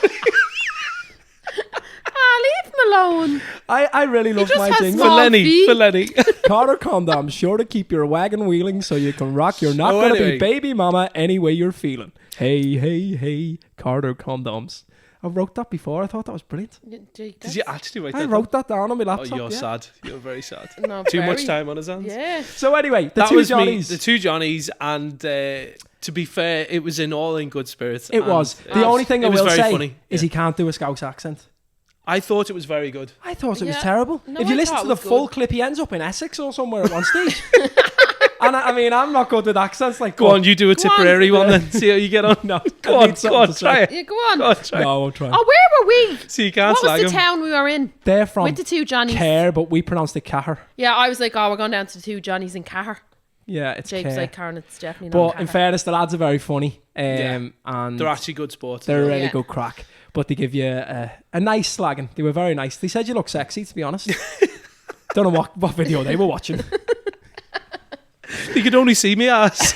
him alone. I really love just my has jingle. small- for Lenny. feet. For Lenny. Carter Condoms, sure to keep your wagon wheeling so you can rock your not So gonna anyway. be baby mama any way you're feeling. Hey, hey, hey, Carter Condoms. I wrote that before. I thought that was brilliant. Jake, Did you actually write I that? wrote that down on my down? laptop. Oh, you're yeah. sad. You're very sad. No, Too much very. time on his hands. Yeah. So anyway, the That two was Johnnies. me. The two Johnnies, and to be fair, it was all in good spirits. It and was. The only thing it I was will very say funny. is Yeah. he can't do a Scouse accent. I thought it was very good. I thought it was Yeah. terrible. No, If you I listen thought to it the was full good. clip, he ends up in Essex or somewhere at one stage. And I mean, I'm not good with accents. Like, Go on, you do a Tipperary one then. See how you get on. No, Go I on, need something to try say. it. Yeah, go on. Go on, try it. No, I'll try. Oh, where were we? So you can't What was slag the him. town we were in? They're from With the two Johnnies. Care, but we pronounced it Cahir. Yeah, I was like, oh, we're going down to the two Johnnies in Cahir. Yeah, it's Jake was Care. like, Karen, it's definitely not But in Cahir. fairness, the lads are very funny. Yeah. And They're actually good sports. they're a really Yeah. good crack. But they give you a nice slagging. They were very nice. They said you look sexy, to be honest. Don't know what video they were watching. You could only see me ass,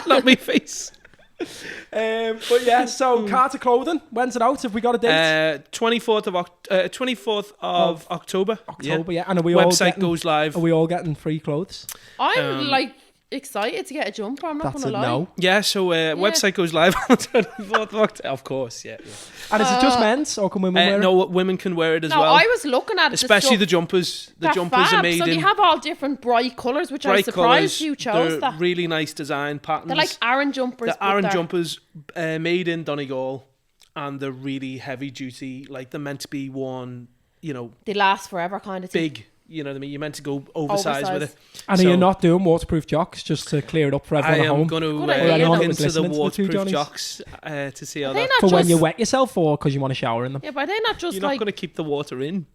not me face. But yeah, so Carter Clothing, when's it out? Have we got a date? 24th of October. October, yeah. And are we Website goes live. Are we all getting free clothes? I'm like excited to get a jumper. I'm not That's going a to lie. no. Yeah, so website goes live on the 24th of October. Of course, yeah. And is it just men's or can women wear it? No, women can wear it as No, well. I was looking at it. Especially the jumpers. The They're jumpers fab. are made So they in have all different bright colours, which I'm bright surprised colours. you chose They're that. really nice design patterns. They're like Aaron jumpers. The but Aaron they're- jumpers made in Donegal, and they're really heavy duty. Like they're meant to be worn, They last forever, kind of thing. big. You know what I mean? You're meant to go oversized with it. And So are you not doing waterproof jocks just to clear it up for I everyone at am home? going Good to idea, look though. into the Listening to the two waterproof Johnnies. jocks to see how Are they that. not For when just, you wet yourself or because you want to shower in them? Yeah, but are they not just You're not like... going to keep the water in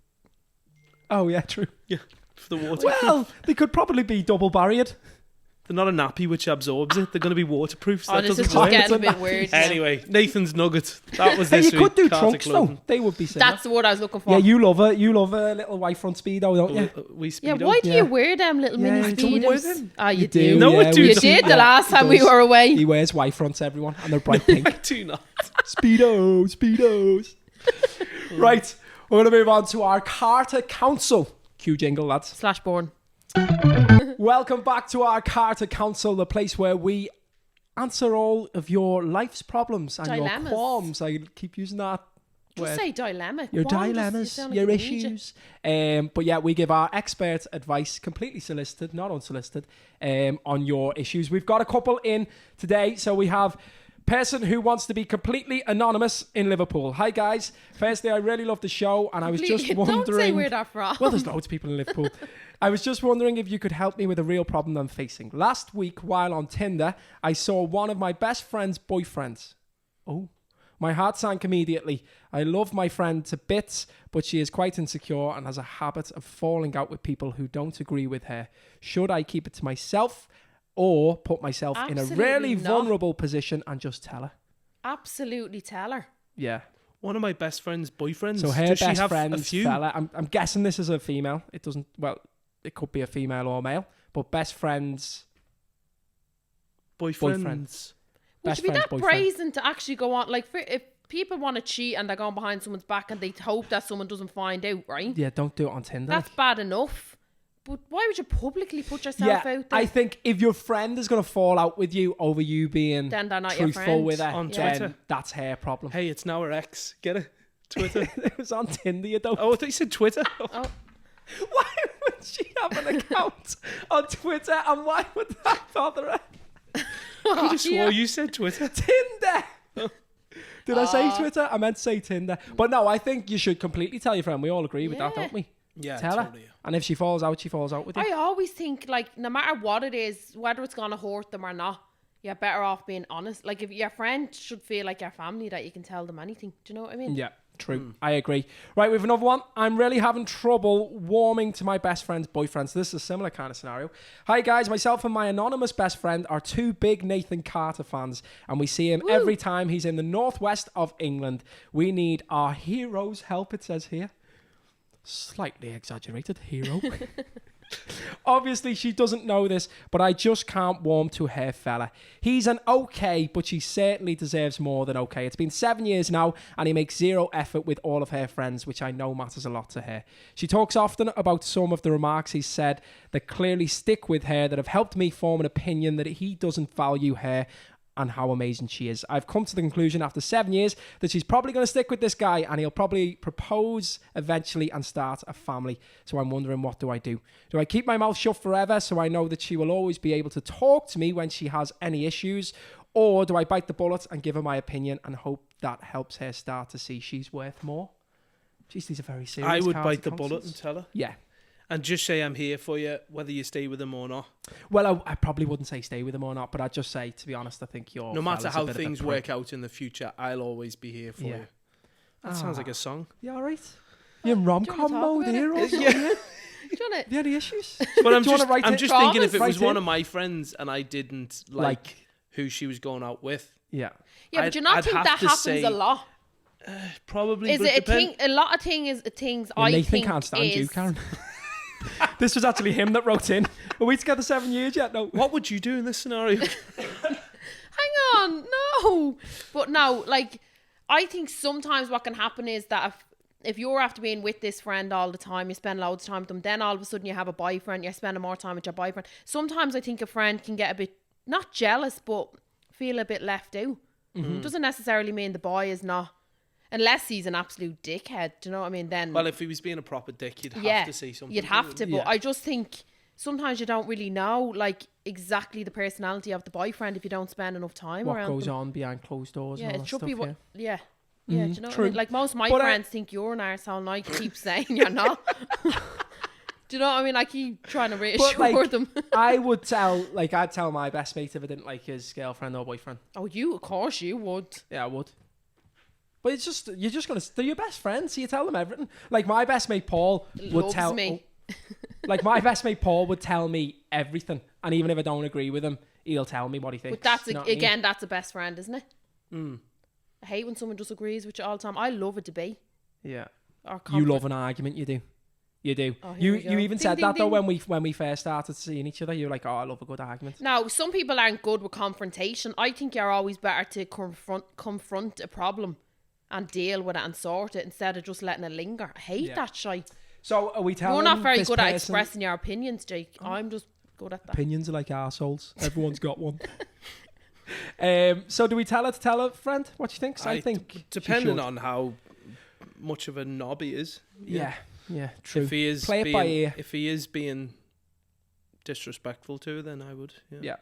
Oh, yeah, true. for the water. Well, they could probably be double barriered. They're not a nappy which absorbs it. They're going to be waterproof. So Oh, that this is doesn't just work. getting a It's a bit weird. now. Anyway, Nathan's Nugget. That was Hey, this you could do week. Carter trunks, Clothing. though. They would be similar. That's the word I was looking for. Yeah, you love a little white front Speedo, don't you? We Yeah, speedo. why do Yeah. you wear them little Yeah, mini I don't wear speedos? them. Ah, you You do. do, No, I do. You You did the Yeah, last he time we does. were away. He wears white fronts, everyone, and they're bright pink. Do not. Speedos. Right, we're going to move on to our Carter Council. Cue jingle, lads. /born. Welcome back to our Carter Council, the place where we answer all of your life's problems and Dilemmas. your qualms. I keep using that Just word. say dilemma. Your Qualm, just- you dilemmas, sound like your you need it. issues. But yeah, we give our expert advice, completely solicited, not unsolicited, on your issues. We've got a couple in today. So we have person who wants to be completely anonymous in Liverpool. Hi guys. Firstly, I really love the show, and I was just wondering. Don't say where they're from. Well, there's loads of people in Liverpool. I was just wondering if you could help me with a real problem I'm facing. Last week, while on Tinder, I saw one of my best friend's boyfriends. Oh. My heart sank immediately. I love my friend to bits, but she is quite insecure and has a habit of falling out with people who don't agree with her. Should I keep it to myself or put myself in a Absolutely really not. vulnerable position and just tell her? Absolutely tell her. Yeah. One of my best friend's boyfriends. So her Does she best have a friend's few fella. I'm guessing this is a female. It doesn't. Well, it could be a female or male, but best friends. boyfriends? Would Best you be friend's that boyfriend. brazen to actually go on? Like, if people want to cheat and they're going behind someone's back and they hope that someone doesn't find out, right? Yeah, don't do it on Tinder. That's bad enough. But why would you publicly put yourself yeah, out there? I think if your friend is going to fall out with you over you being Then they're not your truthful friend. with her, On then Twitter. that's her problem. Hey, it's now her ex. Get it? Twitter. It was on Tinder, you don't. Oh, I thought you said Twitter. Oh, Why would she have an account on Twitter, and why would that bother her? I just swore yeah. you said Twitter. Tinder. Did I say Twitter? I meant to say Tinder. But no, I think you should completely tell your friend. We all agree with that, Yeah. don't we? Yeah, Tell her. totally. And if she falls out, she falls out with you. I always think, like, no matter what it is, whether it's going to hurt them or not, you're better off being honest. Like, if your friend should feel like your family, that you can tell them anything. Do you know what I mean? Yeah, true. I agree. Right, we have another one. I'm really having trouble warming to my best friend's boyfriend. So this is a similar kind of scenario. Hi, guys. Myself and my anonymous best friend are two big Nathan Carter fans, and we see him every time he's in the northwest of England. We need our hero's help, it says here. Slightly exaggerated hero. Obviously, she doesn't know this, but I just can't warm to her fella. He's an okay, but she certainly deserves more than okay. It's been 7 years now, and he makes zero effort with all of her friends, which I know matters a lot to her. She talks often about some of the remarks he's said that clearly stick with her, that have helped me form an opinion that he doesn't value her and how amazing she is. I've come to the conclusion after 7 years that she's probably going to stick with this guy, and he'll probably propose eventually and start a family. So I'm wondering, what do I do? Do I keep my mouth shut forever so I know that she will always be able to talk to me when she has any issues? Or do I bite the bullet and give her my opinion and hope that helps her start to see she's worth more? Jeez, these are very serious. I would cards bite and the bullet counsels. and tell her. Yeah. And just say I'm here for you, whether you stay with him or not. Well, I probably wouldn't say stay with him or not, but I'd just say, to be honest, I think you're. No matter how things work out in the future, I'll always be here for you. That sounds like a song. You all right? You're in rom-com talk mode about here, it? also. Yeah. Do you want Have you any issues? But I'm Do you wanna write I'm it? just thinking if it Write was in. one of my friends and I didn't like who she was going out with, Yeah. Yeah, but do you not I'd think have that to happens say- a lot? probably. Is but it a depend- thing? A lot of things Yeah, I Nathan think can't stand is... you, Karen. This was actually him that wrote in. Are we together 7 years yet? No. What would you do in this scenario? Hang on, no. But no, like, I think sometimes what can happen is that if you're after being with this friend all the time, you spend loads of time with them, then all of a sudden you have a boyfriend, you're spending more time with your boyfriend. Sometimes I think a friend can get a bit, not jealous, but feel a bit left out. Doesn't necessarily mean the boy is not, unless he's an absolute dickhead. Do you know what I mean? Then, Well, if he was being a proper dick, you'd have to say something. you'd have to. But Yeah. I just think sometimes you don't really know, like, exactly the personality of the boyfriend if you don't spend enough time What around goes them. on behind closed doors Yeah, and all it that should stuff, be what. yeah. Yeah, do you know what I true. mean? Like, most of my But, friends think you're an arsehole, and I keep saying you're not. Do you know what I mean? I keep trying to reassure like, them. I'd tell my best mate if I didn't like his girlfriend or boyfriend. Oh, of course you would. Yeah, I would. But it's just, you're just going to, they're your best friends, so you tell them everything. Like, my best mate Paul would Loves tell me. like, my best mate Paul would tell me everything. And even if I don't agree with him, he'll tell me what he thinks. But that's, You know what I mean? again, that's a best friend, isn't it? I hate when someone disagrees with you all the time. I love a debate. Yeah. Or You love an argument, you do. You do. Oh, you here we go. you even Ding, said ding, that though ding. when we first started seeing each other. You were like, "Oh, I love a good argument." Now, some people aren't good with confrontation. I think you're always better to confront a problem and deal with it and sort it instead of just letting it linger. I hate that shit. So are we telling? You're not very this good at person- expressing your opinions, Jake. I'm just good at that. Opinions are like arseholes. Everyone's got one. So do we tell her friend what she thinks? I think she depending should. on how much of a knob he is. Yeah, true. If he is Play it being, by ear. if he is being disrespectful to her, then I would. Yeah.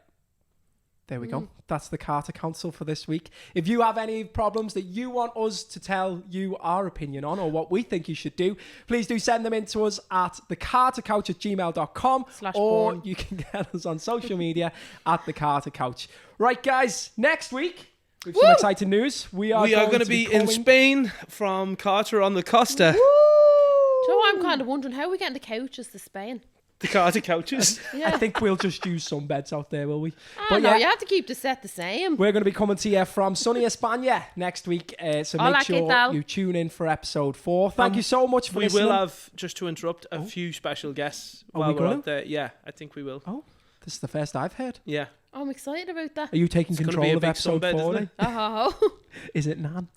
There we go. That's the Carter Council for this week. If you have any problems that you want us to tell you our opinion on or what we think you should do, please do send them in to us at thecartercouch@gmail.com / or porn. you can get us on social media at The Carter Couch. Right, guys, next week we have some exciting news. We are going to be in Spain from Carter on the Costa. Do you know what I'm kind of wondering? How are we getting the couches to Spain? The Carter couches. I think we'll just use some beds out there, will we? I know, you have to keep the set the same. We're going to be coming to you from sunny España next week, so Hola, make sure ¿qué tal? you tune in for episode 4. Thank you so much for We listening. will have, just to interrupt, a few special guests Are while we we're gonna? out there. Yeah, I think we will. Oh, this is the first I've heard. Yeah. Oh, I'm excited about that. Are you taking It's gonna control be a of big episode sunbed, 4? isn't it? Oh, Is it Nan?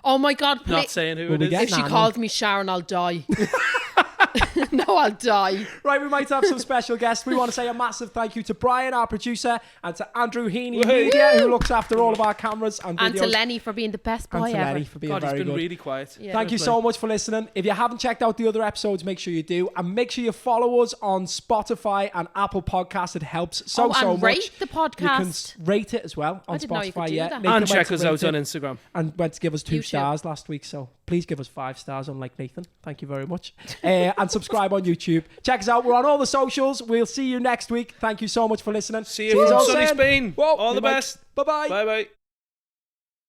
oh my God. Not saying who Will it we is. get If she Nan calls me Sharon, I'll die. No, I'll die. Right, we might have some special guests. We want to say a massive thank you to Brian, our producer, and to Andrew Heaney Woohoo! Media, who looks after all of our cameras and videos. And to Lenny for being the best boy And to ever. Lenny for being God, he's very been good. really quiet. Yeah. Thank you so much for listening. If you haven't checked out the other episodes, make sure you do. And make sure you follow us on Spotify and Apple Podcasts. It helps so and much. rate the You can podcast. rate it as well on didn't know Spotify. you could do Yeah, that. Nathan And went check to us rate out on it Instagram. and went to give us 2 YouTube. stars last week. So please give us 5 stars, unlike Nathan. Thank you very much. And subscribe on YouTube. Check us out. We're on all the socials. We'll see you next week. Thank you so much for listening. See you from sunny Spain. Whoa, All the best. Bye-bye. Bye bye.